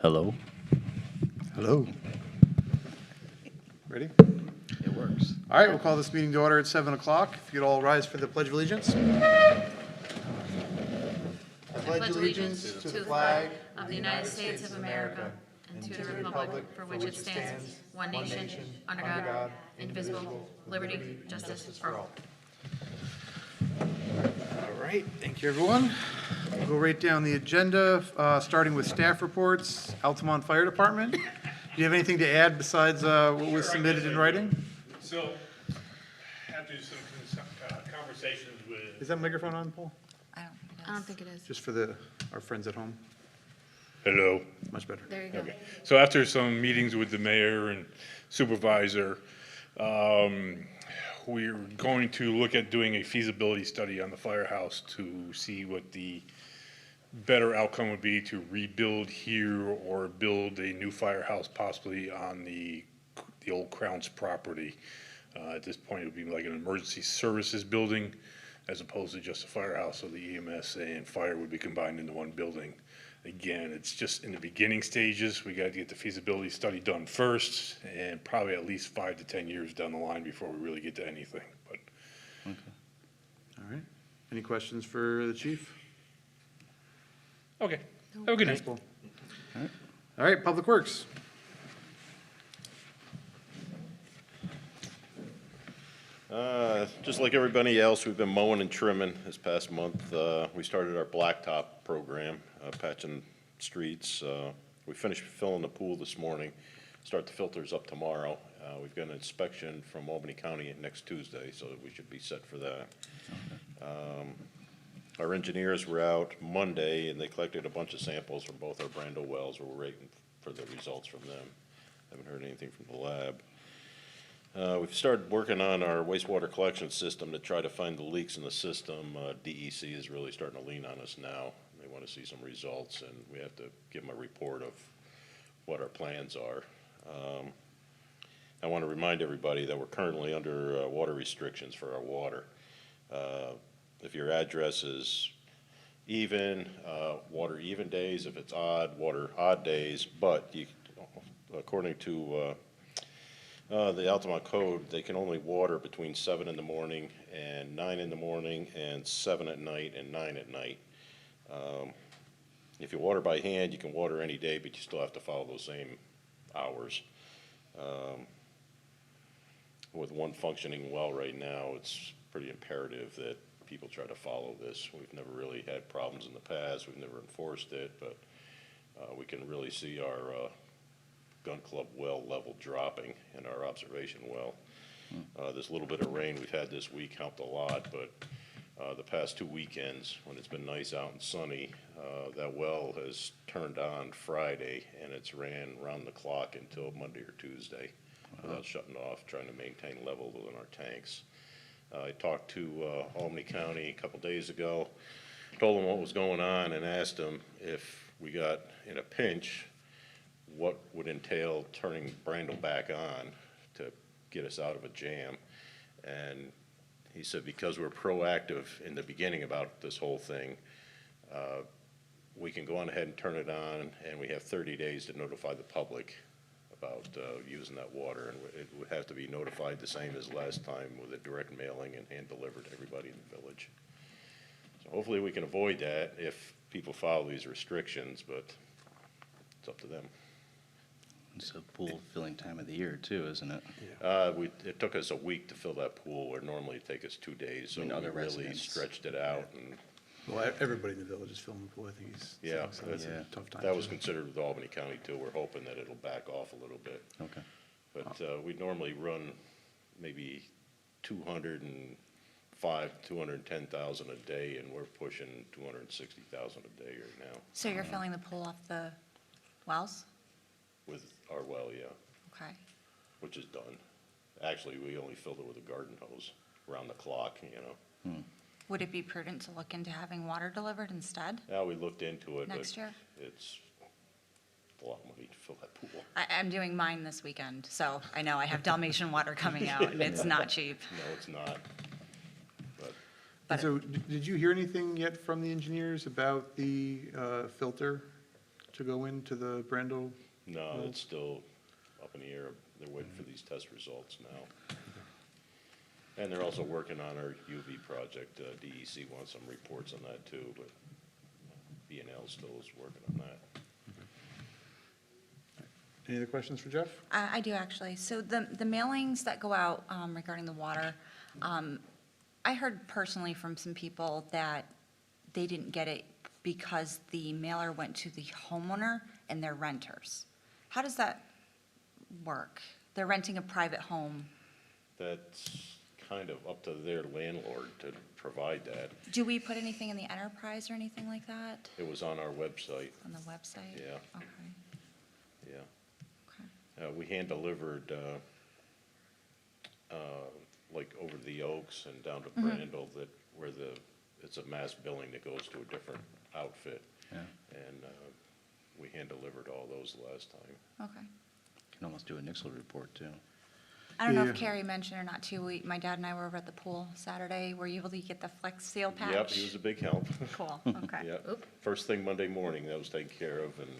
Hello. Hello. Ready? It works. All right, we'll call this meeting to order at 7 o'clock. If you'd all rise for the Pledge of Allegiance. I pledge allegiance to the flag of the United States of America and to the republic for which it stands, one nation, under God, indivisible, liberty, justice for all. All right, thank you, everyone. We'll go right down the agenda, starting with staff reports. Altamont Fire Department. Do you have anything to add besides what was submitted in writing? So, after some conversations with, Is that microphone on, Paul? I don't think it is. Just for our friends at home? hello. Much better. There you go. Okay. So after some meetings with the mayor and supervisor, we're going to look at doing a feasibility study on the firehouse to see what the better outcome would be to rebuild here or build a new firehouse possibly on the old Crown's property. At this point, it would be like an emergency services building as opposed to just a firehouse, so the EMS and fire would be combined into one building. Again, it's just in the beginning stages. We got to get the feasibility study done first, and probably at least 5 to 10 years down the line before we really get to anything. But All right. Any questions for the chief? okay, have a good Thanks, night. Paul. All right, Public Works. Just like everybody else, we've been mowing and trimming this past month. We started our blacktop program, patching streets. We finished filling the pool this morning, start the filters up tomorrow. We've got an inspection from Albany County next Tuesday, so we should be set for that. Our engineers were out Monday, and they collected a bunch of samples from both our Brando wells. We're waiting for the results from them. Haven't heard anything from the lab. We've started working on our wastewater collection system to try to find the leaks in the system. DEC is really starting to lean on us now. They want to see some results, and we have to give them a report of what our plans are. I want to remind everybody that we're currently under water restrictions for our water. If your address is even, water even days. If it's odd, water odd days. But you, according to the Altamont code, they can only water between 7 in the morning and 9 in the morning and 7 at night and 9 at night. If you water by hand, you can water any day, but you still have to follow those same hours. With one functioning well right now, it's pretty imperative that people try to follow this. We've never really had problems in the past. We've never enforced it, but we can really see our gun club well level dropping in our observation well. This little bit of rain we've had this week helped a lot, but the past 2 weekends when it's been nice out and sunny, that well has turned on Friday and it's ran round the clock until Monday or Tuesday without shutting off, trying to maintain level within our tanks. I talked to Albany County a couple days ago, told them what was going on and asked them if we got in a pinch, what would entail turning Brando back on to get us out of a jam. And he said, because we're proactive in the beginning about this whole thing, we can go on ahead and turn it on, and we have 30 days to notify the public about using that water. And it would have to be notified the same as last time with a direct mailing and hand delivered to everybody in the village. So hopefully we can avoid that if people follow these restrictions, but it's up to them. It's a pool filling time of the year too, isn't it? It took us a week to fill that pool, where normally it take us 2 days, so I mean, we other really residents. stretched it out, and Well, everybody in the village is filming the pool. I think he's yeah, saying it's yeah. a tough time. that was too. considered with Albany County too. We're hoping that it'll back off a little bit, Okay. but we normally run maybe 210,000 a day, and we're pushing 260,000 a day right now So you're filling the pool off the wells? with our well, yeah, Okay. which is done. Actually, we only filled it with a garden hose around the clock, you know. Would it be prudent to look into having water delivered instead Yeah, we looked into it, but next year? it's a lot of money to fill that pool. I'm doing mine this weekend, so I know I have Dalmatian water coming out, and it's not cheap. No, it's not. But But So did you hear anything yet from the engineers about the filter to go into the Brandel? No, it's still up in the air. They're waiting for these test results now. And they're also working on our UV project. DEC wants some reports on that too, but BNL still is working on that. Any other questions for Jeff? I do actually. So the mailings that go out regarding the water, I heard personally from some people that they didn't get it because the mailer went to the homeowner and their renters. How does that work? They're renting a private home. That's kind of up to their landlord to provide that. Do we put anything in the enterprise or anything like that It was on our website, on the website? Yeah. Okay, yeah. okay. We hand delivered, like over the Oaks and down to Brandel, that where it's a mass billing that goes to a different outfit. Yeah. And, we hand delivered all those last time. Okay. Can almost do a Nixle report, too. I don't know Yeah. if Carrie mentioned or not too, my dad and I were over at the pool Saturday. Were you able to get the Flex Seal patch? Yep, he was a big help. Cool, okay. Yep. Oop. First thing Monday morning, that was taken care of, and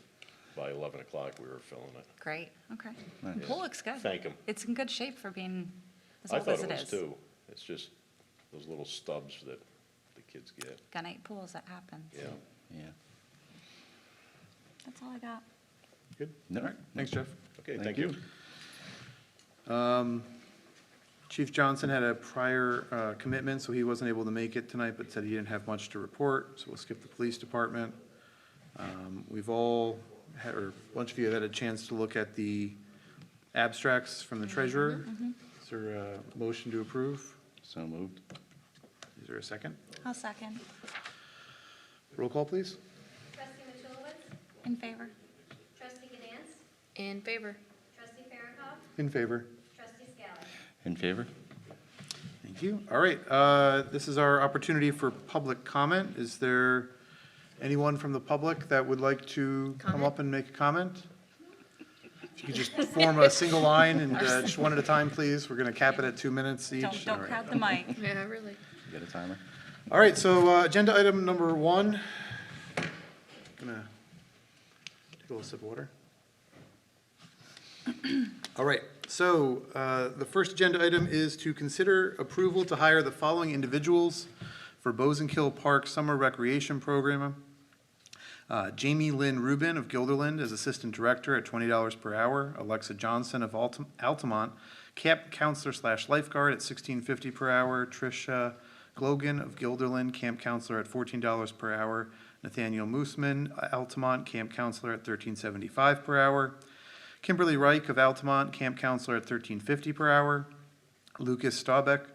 by 11 o'clock, we were filling it. Great, okay. Nice. Pool looks good. Thank 'em. It's in good shape for being as I old thought as it it was is. too. It's just those little stubs that the kids get. Gunite pools, that happens. Yeah. Yeah. That's all I got. Good? No. All right, thanks, Jeff. Okay, thank you. Chief Johnson had a prior commitment, so he wasn't able to make it tonight, but said he didn't have much to report, so we'll skip the police department. We've all, or a bunch of you have had a chance to look at the abstracts from the treasurer. Is there a motion to approve? So moved. Is there a second? I'll second. Roll call, please. Trustee Mitchellwitz? In favor? Trustee Ganance? In favor. Trustee Farrakhan? In favor. Trustee Scally? In favor? Thank you. All right, this is our opportunity for public comment. Is there anyone from the public that would like to come Comment? up and make a comment? If you could just form a single line and just one at a time, please. We're going to cap it at 2 minutes each. All Don't right. crowd the mic. Yeah, really. You got a timer? All right, so agenda item number 1. Gonna take a little sip of water. All right, so the first agenda item is to consider approval to hire the following individuals for Bozenkill Park Summer Recreation Program. Jamie Lynn Rubin of Guilderland as Assistant Director at $20 per hour. Alexa Johnson of Altamont, Camp Counselor / Lifeguard at $16.50 per hour. Tricia Glogan of Guilderland, Camp Counselor at $14 per hour. Nathaniel Mooseman, Altamont, Camp Counselor at $13.75 per hour. Kimberly Reich of Altamont, Camp Counselor at $13.50 per hour. Lucas Staubeck,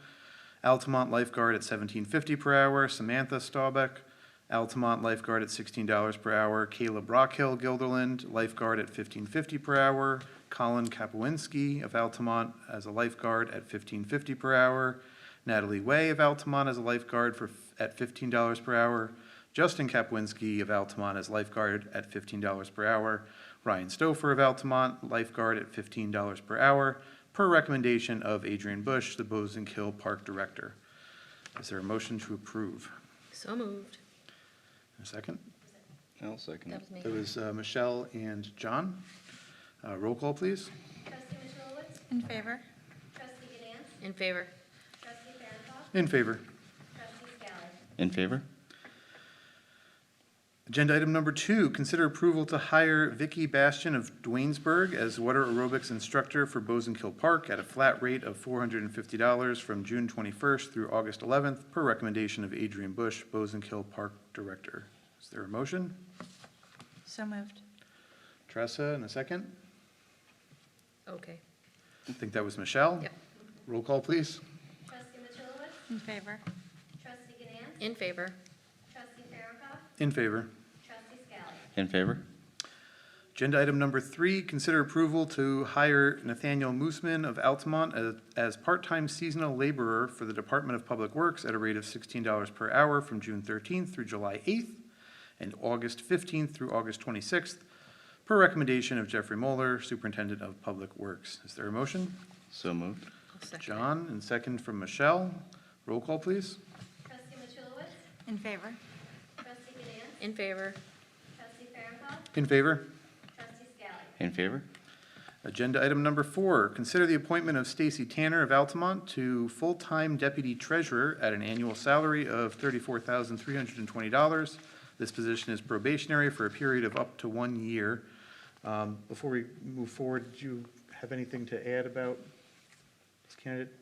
Altamont Lifeguard at $17.50 per hour. Samantha Staubeck, Altamont Lifeguard at $16 per hour. Kayla Brockhill, Guilderland, Lifeguard at $15.50 per hour. Colin Kapowinski of Altamont as a lifeguard at $15.50 per hour. Natalie Way of Altamont as a lifeguard at $15 per hour. Justin Kapowinski of Altamont as lifeguard at $15 per hour. Ryan Stouffer of Altamont, lifeguard at $15 per hour, per recommendation of Adrian Bush, the Bozenkill Park Director. Is there a motion to approve? So moved. A second? I'll second That it. was me. That was Michelle and John. Roll call, please. Trustee Mitchellwitz? In favor? Trustee Ganance? In favor. Trustee Farrakhan? In favor. Trustee Scally? In favor? Agenda item number 2, consider approval to hire Vicky Bastian of Dwaynesburg as water aerobics instructor for Bozenkill Park at a flat rate of $450 from June 21st through August 11th, per recommendation of Adrian Bush, Bozenkill Park Director. Is there a motion? So moved. Tressa, in a second. Okay. I think that was Michelle. Yep. Roll call, please. Trustee Mitchellwitz? In favor? Trustee Ganance? In favor. Trustee Farrakhan? In favor. Trustee Scally? In favor? Agenda item number 3, consider approval to hire Nathaniel Mooseman of Altamont as part-time seasonal laborer for the Department of Public Works at a rate of $16 per hour from June 13th through July 8th and August 15th through August 26th, per recommendation of Jeffrey Moeller, Superintendent of Public Works. Is there a motion? So moved. I'll second it. John, and second from Michelle. Roll call, please. Trustee Mitchellwitz? In favor? Trustee Ganance? In favor. Trustee Farrakhan? Farrakhan, In favor? Trustee Scally, In favor? Agenda item number 4, consider the appointment of Stacy Tanner of Altamont to full-time deputy treasurer at an annual salary of $34,320. This position is probationary for a period of up to 1 year. Before we move forward, did you have anything to add about this candidate?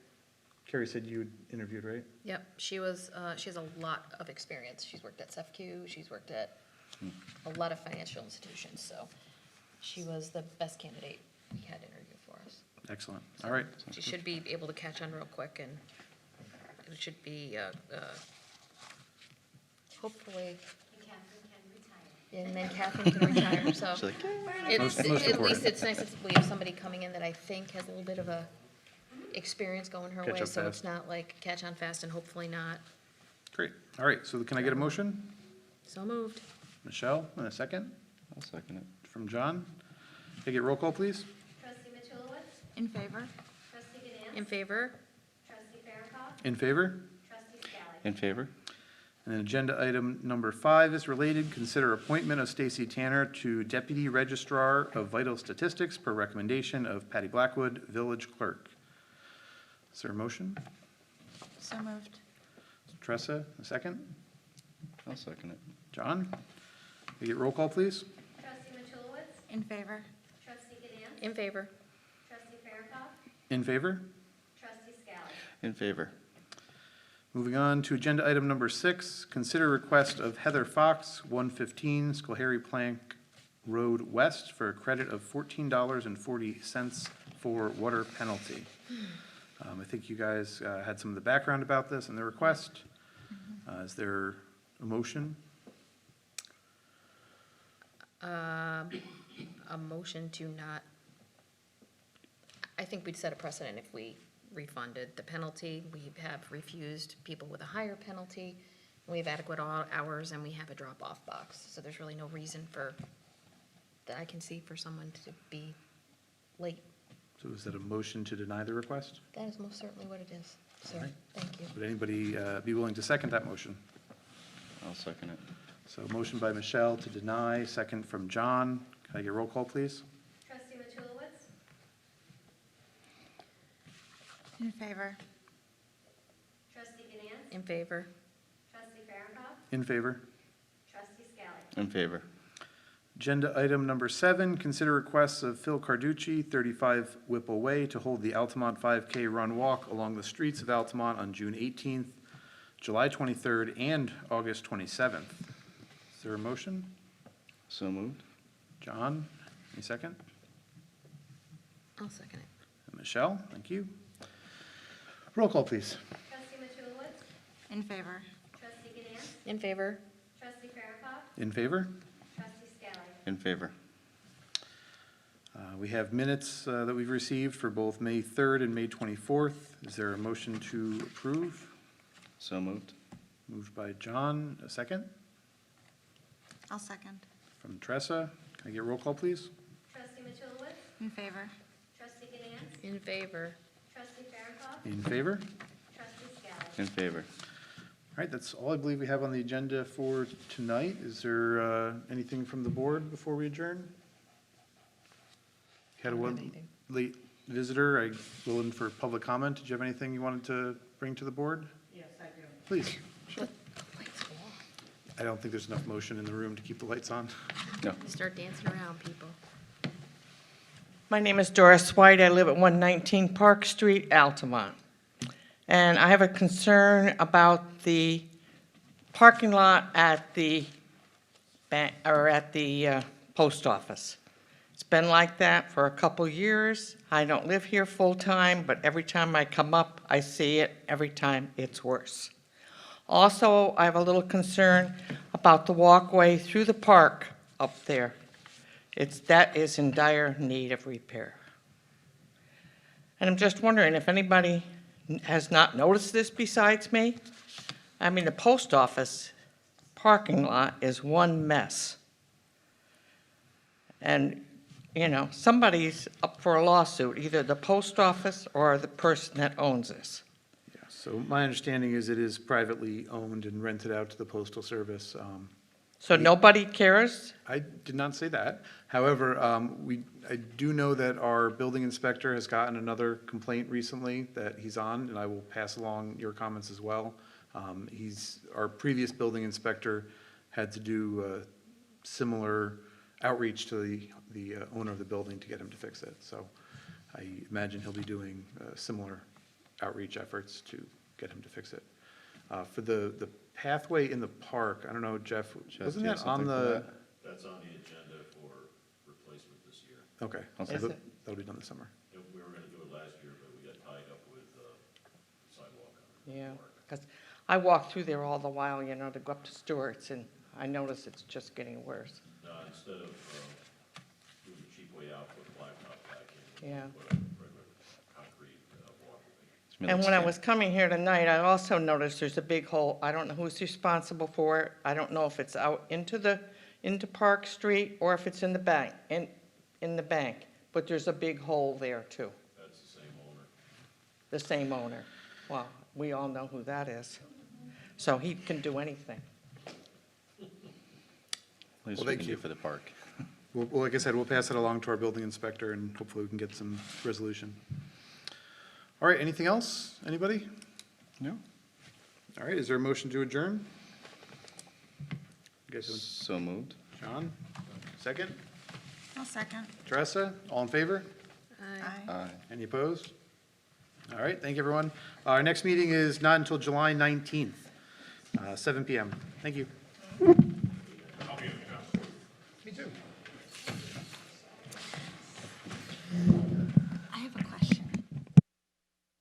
Carrie said you had interviewed, right? Yep, she has a lot of experience. She's worked at CEFCU, she's worked at a lot of financial institutions, so she was the best candidate we had interviewed for us. Excellent. All right. She should be able to catch on real quick, and it should be, hopefully, and Catherine can retire. and then Catherine can retire, so. She's like, Most At important. least it's nice if we have somebody coming in that I think has a little bit of a experience going her Catch way, up so fast. it's not like catch on fast and hopefully not. Great. All right, so can I get a motion? So moved. Michelle, in a second, I'll second it. from John. Can I get roll call, please? Trustee Mitchellwitz, In favor? Trustee Ganance, In favor? Trustee Farrakhan, In favor? Trustee Scally, In favor? And then agenda item number 5 is related. Consider appointment of Stacy Tanner to Deputy Registrar of Vital Statistics per recommendation of Patty Blackwood, Village Clerk. Is there a motion? So moved. Tressa, a second? I'll second it. John? Can I get roll call, please? Trustee Mitchellwitz, In favor? Trustee Ganance, In favor? Trustee Farrakhan, In favor? Trustee Scally, In favor? Moving on to agenda item number 6, consider request of Heather Fox, 115 Schoharie Plank Road West, for a credit of $14.40 for water penalty. I think you guys had some of the background about this and the request. Is there a motion? A motion to not, I think we'd set a precedent if we refunded the penalty. We have refused people with a higher penalty. We have adequate hours and we have a drop-off box. So there's really no reason for, that I can see for someone to be late. So is that a motion to deny the request? That is most certainly what it is. So, All right. thank you. Would anybody be willing to second that motion? I'll second it. So motion by Michelle to deny, second from John. Can I get roll call, please? Trustee Mitchellwitz, In favor? Trustee Ganance, In favor? Trustee Farrakhan, In favor? Trustee Scally, In favor? Agenda item number 7, consider requests of Phil Carducci, 35 Whipple Way, to hold the Altamont 5K Run Walk along the streets of Altamont on June 18th, July 23rd, and August 27th. Is there a motion? So moved? John, any second? I'll second it. And Michelle, thank you. Roll call, please. Trustee Mitchellwitz, In favor? Trustee Ganance, In favor? Trustee Farrakhan, In favor? Trustee Scally, In favor? We have minutes that we've received for both May 3rd and May 24th. Is there a motion to approve? So moved? Moved by John, a second? I'll second. From Tressa. Can I get roll call, please? Trustee Mitchellwitz, In favor? Trustee Ganance, In favor? Trustee Farrakhan, In favor? Trustee Scally, In favor? All right, that's all I believe we have on the agenda for tonight. Is there anything from the board before we adjourn? Had a I don't have one anything. late visitor, I willing for public comment. Did you have anything you wanted to bring to the board? Yes, I do. Please. Lights go off. I don't think there's enough motion in the room to keep the lights on. No. Start dancing around, people. My name is Doris White. I live at 119 Park Street, Altamont. And I have a concern about the parking lot at the bank, or at the post office. It's been like that for a couple years. I don't live here full-time, but every time I come up, I see it. Every time, it's worse. Also, I have a little concern about the walkway through the park up there. That is in dire need of repair. And I'm just wondering if anybody has not noticed this besides me. I mean, the post office parking lot is one mess. And, you know, somebody's up for a lawsuit, either the post office or the person that owns this. Yeah, so my understanding is it is privately owned and rented out to the Postal Service. So nobody cares? I did not say that. However, I do know that our building inspector has gotten another complaint recently that he's on, and I will pass along your comments as well. Our previous building inspector had to do similar outreach to the owner of the building to get him to fix it. So I imagine he'll be doing similar outreach efforts to get him to fix it. For the pathway in the park, I don't know, Jeff, Jeff, wasn't do you have that on something for the? that? That's on the agenda for replacement this year. Okay, Okay. so Is it? that'll be done this summer. We were gonna do it last year, but we got tied up with sidewalk on Yeah, the park. because I walk through there all the while, you know, to go up to Stewart's, and I notice it's just getting worse. Instead of doing the cheap way out, put blacktop back in. Yeah. Put a regular concrete walkway. It's been And when I extended. was coming here tonight, I also noticed there's a big hole. I don't know who's responsible for it. I don't know if it's out into Park Street or if it's in the bank, in the bank. But there's a big hole there too, That's the same owner. the same owner. Well, we all know who that is. So he can do anything. Least Well, we thank can you. do for the park. Well, like I said, we'll pass it along to our building inspector, and hopefully we can get some resolution. All right, anything else? Anybody? No. All right, is there a motion to adjourn? You guys, So moved. John, second? I'll second. Teresa, all in favor? Aye. Any opposed? All right, thank you, everyone. Our next meeting is not until July 19th, 7 PM. Thank you.